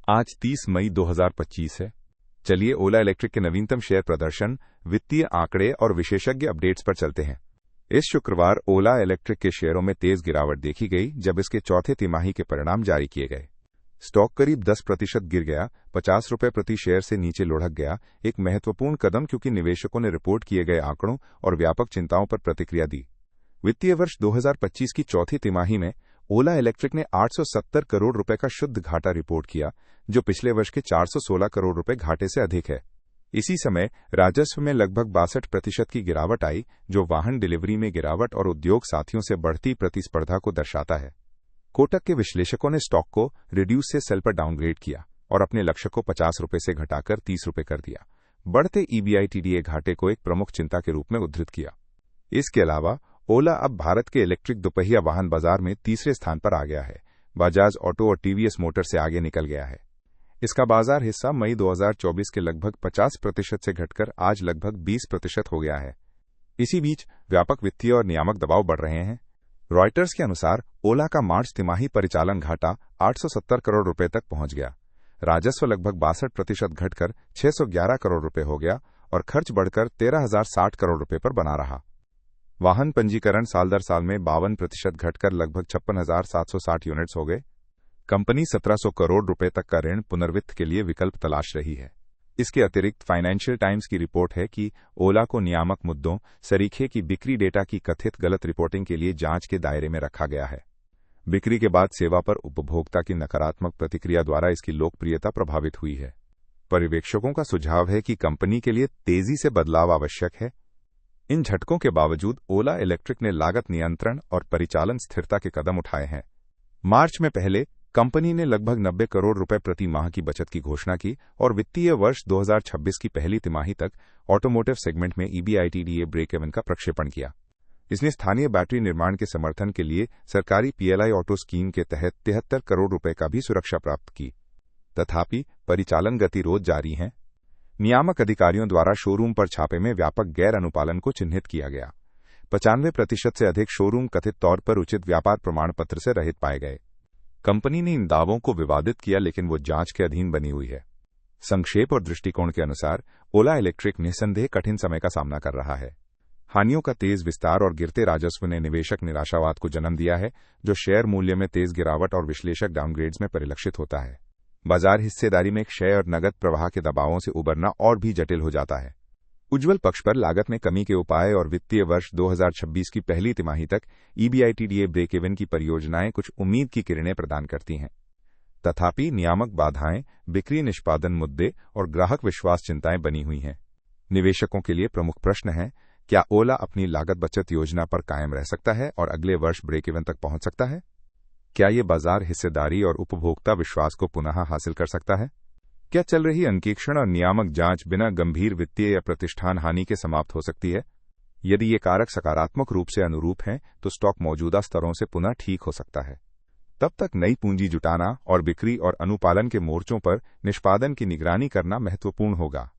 आज 30 मई 2025 है। चलिए ओला इलेक्ट्रिक के नवीनतम शेयर प्रदर्शन, वित्तीय आंकड़े और विशेषज्ञ अपडेट्स पर चलते हैं। इस शुक्रवार ओला इलेक्ट्रिक के शेयरों में तेज गिरावट देखी गई जब इसके चौथे तिमाही के परिणाम जारी किए गए। स्टॉक करीब 10% गिर गया, 50 रुपये प्रति शेयर से नीचे लुढ़क गया। एक महत्वपूर्ण कदम क्योंकि निवेशकों ने रिपोर्ट किए गए आंकड़ों और व्यापक चिंताओं पर प्रतिक्रिया दी। वित्तीय वर्ष 2025 की चौथी तिमाही में ओला इलेक्ट्रिक ने 870 करोड़ रुपए का शुद्ध घाटा रिपोर्ट किया, जो पिछले वर्ष के 416 करोड़ रुपए घाटे से अधिक है। इसी समय राजस्व में लगभग 62% की गिरावट आई, जो वाहन डिलीवरी में गिरावट और उद्योग साथियों से बढ़ती प्रतिस्पर्धा को दर्शाता है। कोटक के विश्लेषकों ने स्टॉक को रिड्यूस से सेल पर डाउनग्रेड किया और अपने लक्ष्य को 50 रुपये से घटाकर 30 रुपये कर दिया। बढ़ते EBITDA घाटे को एक प्रमुख चिंता के रूप में उद्धृत किया। इसके अलावा ओला अब भारत के इलेक्ट्रिक दोपहिया वाहन बाजार में तीसरे स्थान पर आ गया है। बजाज ऑटो और टीवीएस मोटर से आगे निकल गया है। इसका बाजार हिस्सा मई 2024 के लगभग 50% से घटकर आज लगभग 20% हो गया है। इसी बीच व्यापक वित्तीय और नियामक दबाव बढ़ रहे हैं। रॉयटर्स के अनुसार ओला का मार्च तिमाही परिचालन घाटा 870 करोड़ रुपए तक पहुंच गया। राजस्व लगभग 62% घटकर 611 करोड़ रुपए हो गया और खर्च बढ़कर 13,060 करोड़ रुपए पर बना रहा। वाहन पंजीकरण साल दर साल में 52% घटकर लगभग 56,760 यूनिट्स हो गए। कंपनी 1700 करोड़ रुपए तक का ऋण पुनर्वित्त के लिए विकल्प तलाश रही है। इसके अतिरिक्त फाइनेंशियल टाइम्स की रिपोर्ट है कि ओला को नियामक मुद्दों, सरीखे की बिक्री डेटा की कथित गलत रिपोर्टिंग के लिए जांच के दायरे में रखा गया है। बिक्री के बाद सेवा पर उपभोक्ता की नकारात्मक प्रतिक्रिया द्वारा इसकी लोकप्रियता प्रभावित हुई है। पर्यवेक्षकों का सुझाव है कि कंपनी के लिए तेजी से बदलाव आवश्यक है। इन झटकों के बावजूद ओला इलेक्ट्रिक ने लागत नियंत्रण और परिचालन स्थिरता के कदम उठाए हैं। मार्च में पहले कंपनी ने लगभग 90 करोड़ रुपए प्रति माह की बचत की घोषणा की और वित्तीय वर्ष 2026 की पहली तिमाही तक ऑटोमोटिव सेगमेंट में EBITDA ब्रेक इवन का प्रक्षेपण किया। इसने स्थानीय बैटरी निर्माण के समर्थन के लिए सरकारी PLI ऑटो स्कीम के तहत 73 करोड़ रुपए का भी सुरक्षा प्राप्त की। तथापि परिचालन गतिरोध जारी है। नियामक अधिकारियों द्वारा शोरूम पर छापे में व्यापक गैर अनुपालन को चिन्हित किया गया। 95% से अधिक शोरूम कथित तौर पर उचित व्यापार प्रमाण पत्र से रहित पाए गए। कंपनी ने इन दावों को विवादित किया, लेकिन वो जांच के अधीन बनी हुई है। संक्षेप और दृष्टिकोण के अनुसार ओला इलेक्ट्रिक निस्संदेह कठिन समय का सामना कर रहा है। हानियों का तेज विस्तार और गिरते राजस्व ने निवेशक निराशावाद को जन्म दिया है, जो शेयर मूल्य में तेज गिरावट और विश्लेषक डाउनग्रेड्स में परिलक्षित होता है। बाजार हिस्सेदारी में क्षय और नगद प्रवाह के दबावों से उबरना और भी जटिल हो जाता है। उज्ज्वल पक्ष पर लागत में कमी के उपाय और वित्तीय वर्ष 2026 की पहली तिमाही तक EBITDA ब्रेक इवन की परियोजनाएं कुछ उम्मीद की किरणें प्रदान करती हैं। तथापि नियामक बाधाएं, बिक्री निष्पादन मुद्दे और ग्राहक विश्वास चिंताएं बनी हुई हैं। निवेशकों के लिए प्रमुख प्रश्न है, क्या ओला अपनी लागत बचत योजना पर कायम रह सकता है और अगले वर्ष ब्रेक इवन तक पहुंच सकता है? क्या ये बाजार हिस्सेदारी और उपभोक्ता विश्वास को पुनः हासिल कर सकता है? क्या चल रही अंकेक्षण और नियामक जांच बिना गंभीर वित्तीय या प्रतिष्ठान हानि के समाप्त हो सकती है? यदि ये कारक सकारात्मक रूप से अनुरूप हैं, तो स्टॉक मौजूदा स्तरों से पुनः ठीक हो सकता है। तब तक नई पूंजी जुटाना और बिक्री और अनुपालन के मोर्चों पर निष्पादन की निगरानी करना महत्वपूर्ण होगा।